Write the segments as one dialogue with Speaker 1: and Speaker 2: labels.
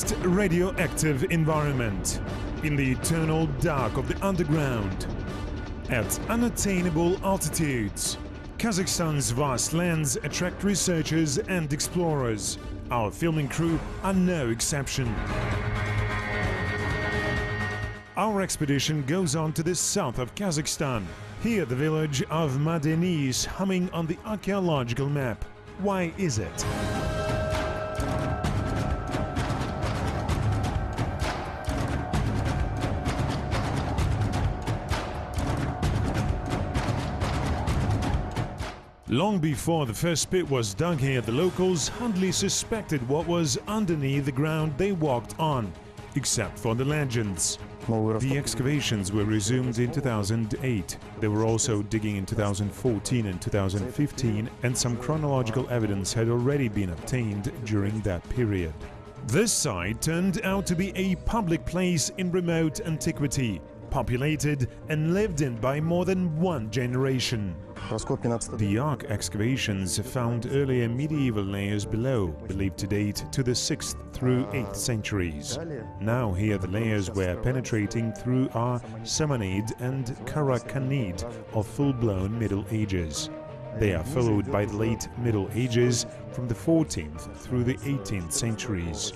Speaker 1: vast radioactive environment, in the eternal dark of the underground, at unattainable altitudes, Kazakhstan's vast lands attract researchers and explorers. Our filming crew are no exception. Our expedition goes on to the south of Kazakhstan. Here the village of Madeni is humming on the archaeological map. Why is it? Long before the first pit was dug here, the locals hardly suspected what was underneath the ground they walked on, except for the legends. The excavations were resumed in 2008. They were also digging in 2014 and 2015, and some chronological evidence had already been obtained during that period. This site turned out to be a public place in remote antiquity, populated and lived in by more than one generation. The Ark excavations found earlier medieval layers below, believed to date to the 6th through 8th centuries. Now here the layers were penetrating through are Samanid and Karakhanid of full-blown Middle Ages. They are followed by the late Middle Ages from the 14th through the 18th centuries.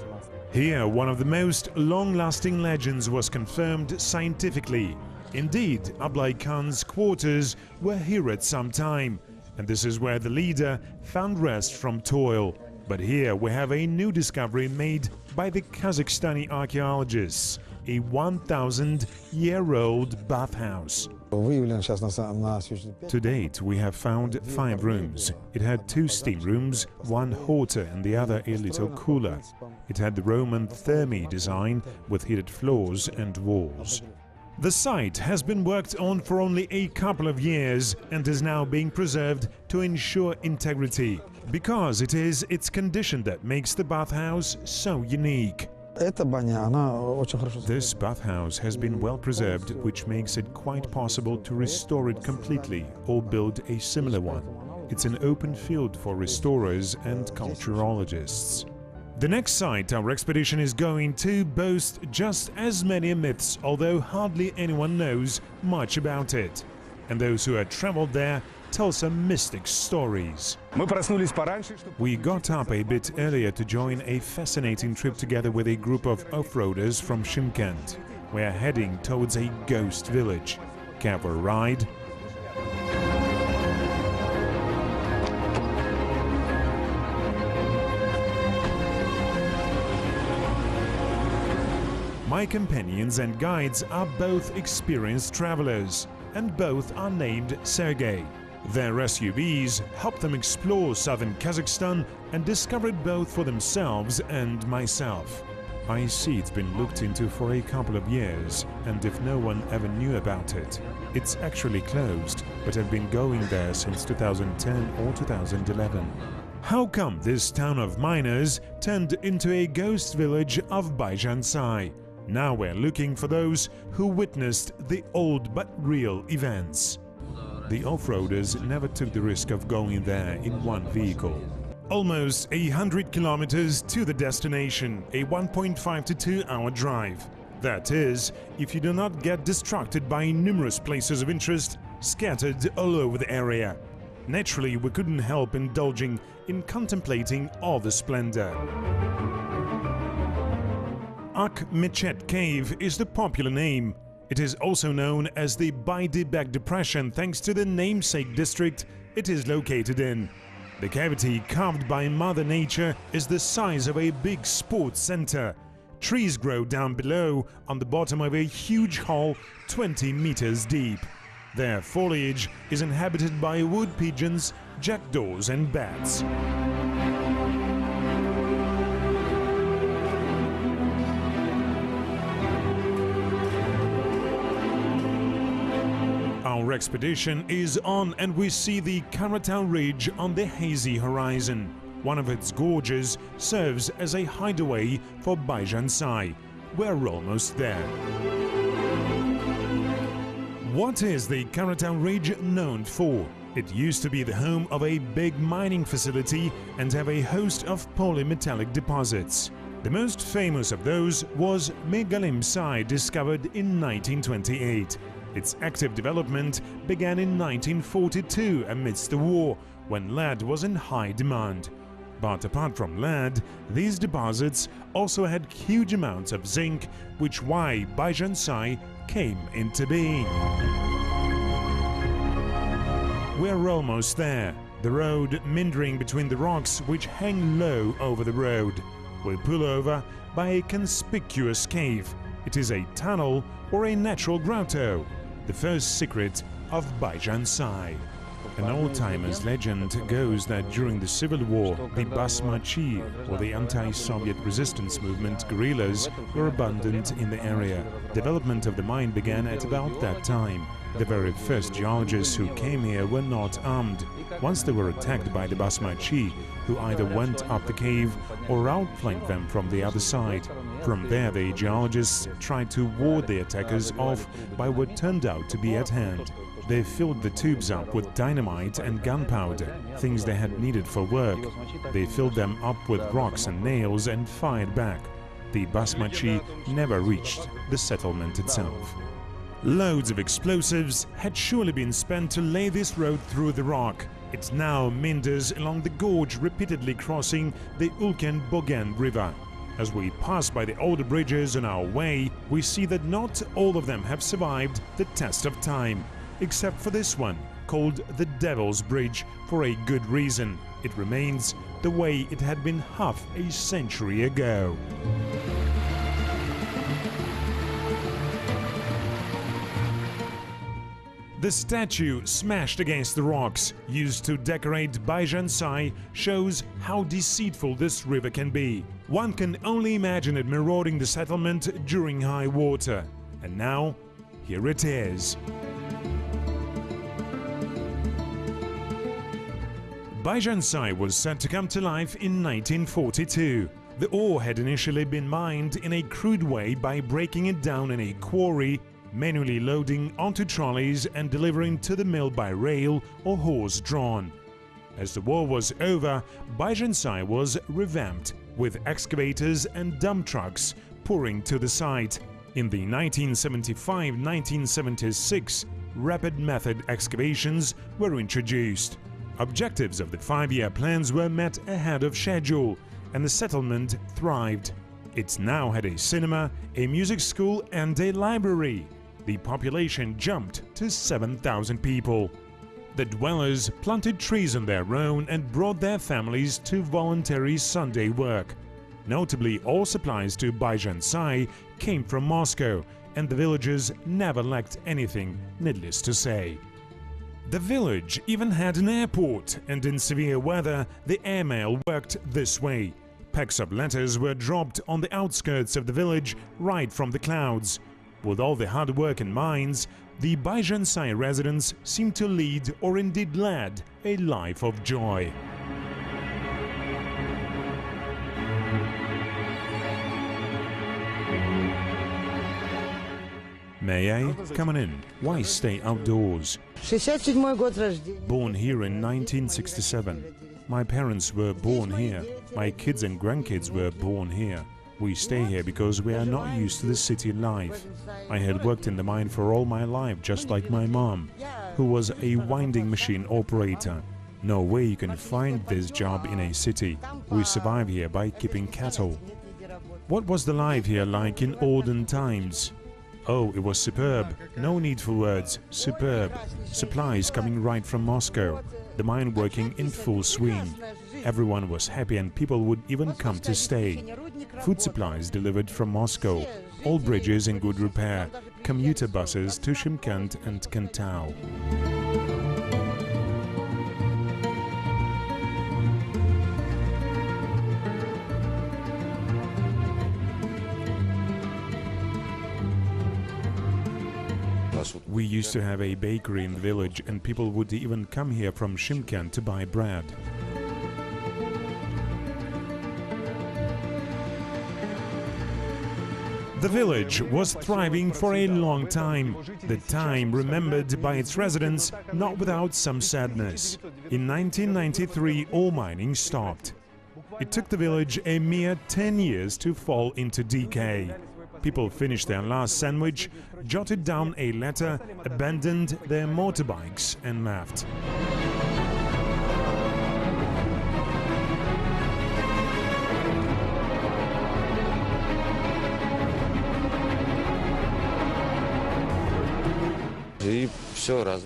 Speaker 1: Here, one of the most long-lasting legends was confirmed scientifically. Indeed, Ablai Khan's quarters were here at some time, and this is where the leader found rest from toil. But here we have a new discovery made by the Kazakhstani archaeologists, a 1,000-year-old bathhouse. To date, we have found 5 rooms. It had 2 steam rooms, one hotter and the other a little cooler. It had the Roman thermi design with heated floors and walls. The site has been worked on for only a couple of years and is now being preserved to ensure integrity, because it is its condition that makes the bathhouse so unique. This bathhouse has been well preserved, which makes it quite possible to restore it completely or build a similar one. It's an open field for restorers and culturologists. The next site our expedition is going to boasts just as many myths, although hardly anyone knows much about it. And those who have traveled there tell some mystic stories. We got up a bit earlier to join a fascinating trip together with a group of off-roaders from Shymkent. We are heading towards a ghost village. Care for a ride? My companions and guides are both experienced travelers, and both are named Sergei. Their SUVs help them explore southern Kazakhstan and discover it both for themselves and myself. I see it's been looked into for a couple of years, and if no one ever knew about it, it's actually closed, but I've been going there since 2010 or 2011. How come this town of miners turned into a ghost village of Baizhansai? Now we're looking for those who witnessed the old but real events. The off-roaders never took the risk of going there in one vehicle. Almost 100 kilometers to the destination, a 1.5 to 2-hour drive. That is, if you do not get distracted by numerous places of interest scattered all over the area. Naturally, we couldn't help indulging in contemplating all the splendor. Ak Mechet Cave is the popular name. It is also known as the Jibek Depression thanks to the namesake district it is located in. The cavity carved by Mother Nature is the size of a big sports center. Trees grow down below on the bottom of a huge hole 20 meters deep. Their foliage is inhabited by wood pigeons, jackdaws and bats. Our expedition is on and we see the Karatau Ridge on the hazy horizon. One of its gorges serves as a hideaway for Baizhansai. We're almost there. What is the Karatau Ridge known for? It used to be the home of a big mining facility and have a host of polymetallic deposits. The most famous of those was Baizhansai, discovered in 1928. Its active development began in 1942 amidst the war, when lead was in high demand. But apart from lead, these deposits also had huge amounts of zinc, which why Baizhansai came into being. We're almost there, the road meandering between the rocks which hang low over the road. We pull over by a conspicuous cave. It is a tunnel or a natural grotto, the first secret of Baizhansai. An old-timer's legend goes that during the Civil War, the Basmachi, or the anti-Soviet resistance movement guerrillas, were abundant in the area. Development of the mine began at about that time. The very first geologists who came here were not armed. Once they were attacked by the Basmachi, who either went up the cave or outflanked them from the other side. From there, the geologists tried to ward the attackers off by what turned out to be at hand. They filled the tubes up with dynamite and gunpowder, things they had needed for work. They filled them up with rocks and nails and fired back. The Basmachi never reached the settlement itself. Loads of explosives had surely been spent to lay this road through the rock. It now meanders along the gorge, repeatedly crossing the Ulken-Bogen River. As we pass by the older bridges on our way, we see that not all of them have survived the test of time, except for this one, called the Devil's Bridge, for a good reason. It remains the way it had been half a century ago. The statue smashed against the rocks, used to decorate Baizhansai, shows how deceitful this river can be. One can only imagine it marauding the settlement during high water. And now, here it is. Baizhansai was set to come to life in 1942. The ore had initially been mined in a crude way by breaking it down in a quarry, manually loading onto trolleys and delivering to the mill by rail or horse-drawn. As the war was over, Baizhansai was revamped, with excavators and dump trucks pouring to the site. In the 1975-1976, rapid method excavations were introduced. Objectives of the 5-year plans were met ahead of schedule, and the settlement thrived. It now had a cinema, a music school and a library. The population jumped to 7,000 people. The dwellers planted trees on their own and brought their families to voluntary Sunday work. Notably, all supplies to Baizhansai came from Moscow, and the villagers never lacked anything, needless to say. The village even had an airport, and in severe weather, the airmail worked this way. Packs of letters were dropped on the outskirts of the village right from the clouds. With all the hard work in mines, the Baizhansai residents seemed to lead, or indeed led, a life of joy. May I? Come on in. Why stay outdoors? Born here in 1967. My parents were born here. My kids and grandkids were born here. We stay here because we are not used to the city life. I had worked in the mine for all my life, just like my mom, who was a winding machine operator. No way you can find this job in a city. We survive here by keeping cattle. What was the life here like in olden times? Oh, it was superb. No need for words. Superb. Supplies coming right from Moscow. The mine working in full swing. Everyone was happy and people would even come to stay. Food supplies delivered from Moscow. All bridges in good repair. Commuter buses to Shymkent and Kantau. We used to have a bakery in the village, and people would even come here from Shymkent to buy bread. The village was thriving for a long time, the time remembered by its residents not without some sadness. In 1993, all mining stopped. It took the village a mere 10 years to fall into decay. People finished their last sandwich, jotted down a letter, abandoned their motorbikes and left.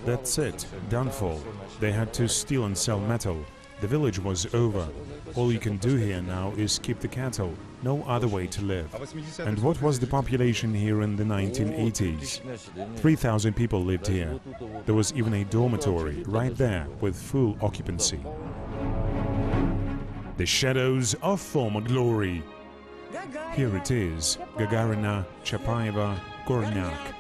Speaker 2: That's
Speaker 1: it, downfall. They had to steal and sell metal. The village was over. All you can do here now is keep the cattle. No other way to live. And what was the population here in the 1980s? 3,000 people lived here. There was even a dormitory right there with full occupancy. The shadows of former glory. Here it is, Gagarina, Chapaeva, Gornyak.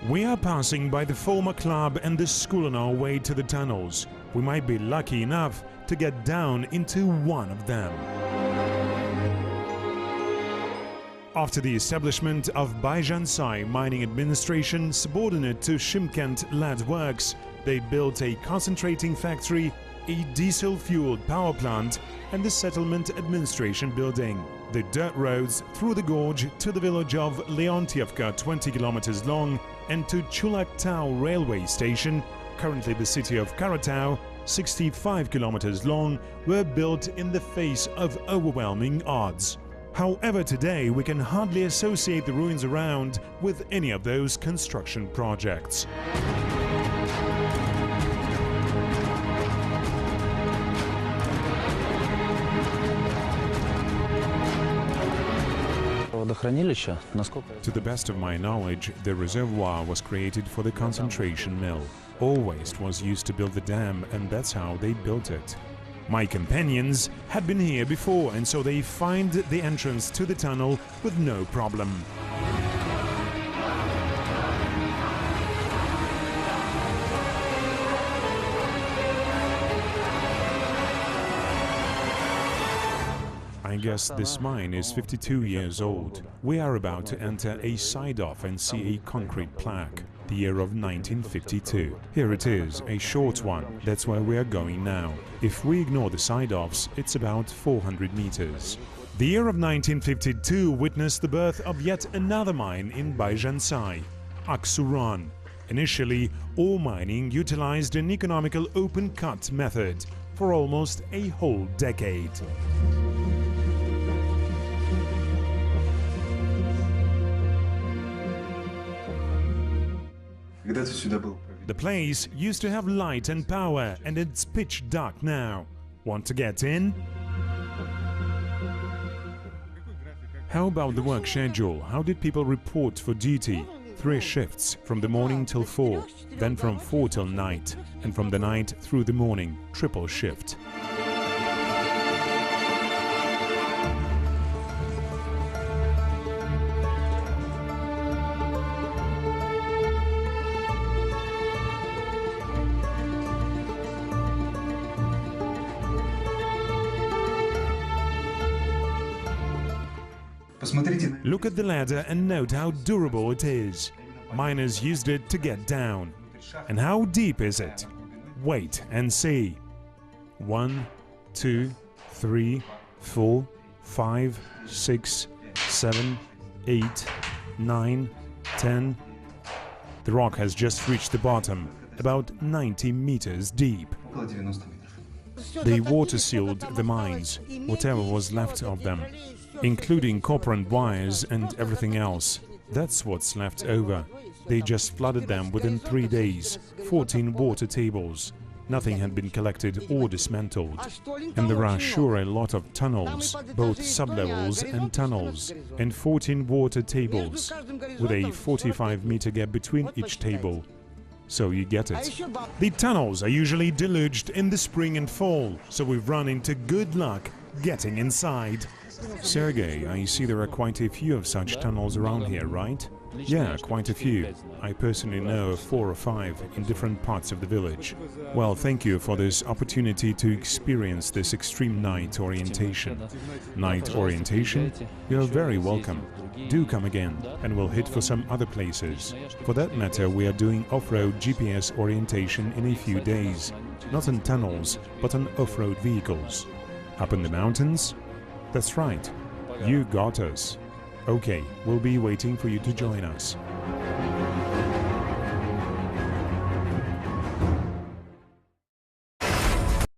Speaker 1: We are passing by the former club and the school on our way to the tunnels. We might be lucky enough to get down into one of them. After the establishment of Baizhansai mining administration subordinate to Shymkent lead works, they built a concentrating factory, a diesel-fueled power plant and the settlement administration building. The dirt roads through the gorge to the village of Leontievka, 20 kilometers long, and to Chulaktau railway station, currently the city of Karatau, 65 kilometers long, were built in the face of overwhelming odds. However, today we can hardly associate the ruins around with any of those construction projects. To the best of my knowledge, the reservoir was created for the concentration mill. All waste was used to build the dam, and that's how they built it. My companions had been here before, and so they find the entrance to the tunnel with no problem. I guess this mine is 52 years old. We are about to enter a side-off and see a concrete plaque. The year of 1952. Here it is, a short one. That's where we are going now. If we ignore the side-offs, it's about 400 meters. The year of 1952 witnessed the birth of yet another mine in Baizhansai, Aksuran. Initially, ore mining utilized an economical open-cut method for almost a whole decade. The place used to have light and power, and it's pitch dark now. Want to get in? How about the work schedule? How did people report for duty? 3 shifts, from the morning till 4, then from 4 till night, and from the night through the morning, triple shift. Look at the ladder and note how durable it is. Miners used it to get down. And how deep is it? Wait and see. 1, 2, 3, 4, 5, 6, 7, 8, 9, 10. The rock has just reached the bottom, about 90 meters deep. They water-sealed the mines, whatever was left of them, including copper and wires and everything else. That's what's left over. They just flooded them within 3 days, 14 water tables. Nothing had been collected or dismantled. And there are sure a lot of tunnels, both sublevels and tunnels, and 14 water tables, with a 45-meter gap between each table. So you get it. The tunnels are usually deluged in the spring and fall, so we've run into good luck getting inside. Sergey, I see there are quite a few of such tunnels around here, right? Yeah, quite a few. I personally know of 4 or 5 in different parts of the village. Well, thank you for this opportunity to experience this extreme night orientation. Night orientation? You're very welcome. Do come again, and we'll hit for some other places. For that matter, we are doing off-road GPS orientation in a few days. Not on tunnels, but on off-road vehicles. Up in the mountains? That's right. You got us. Okay, we'll be waiting for you to join us.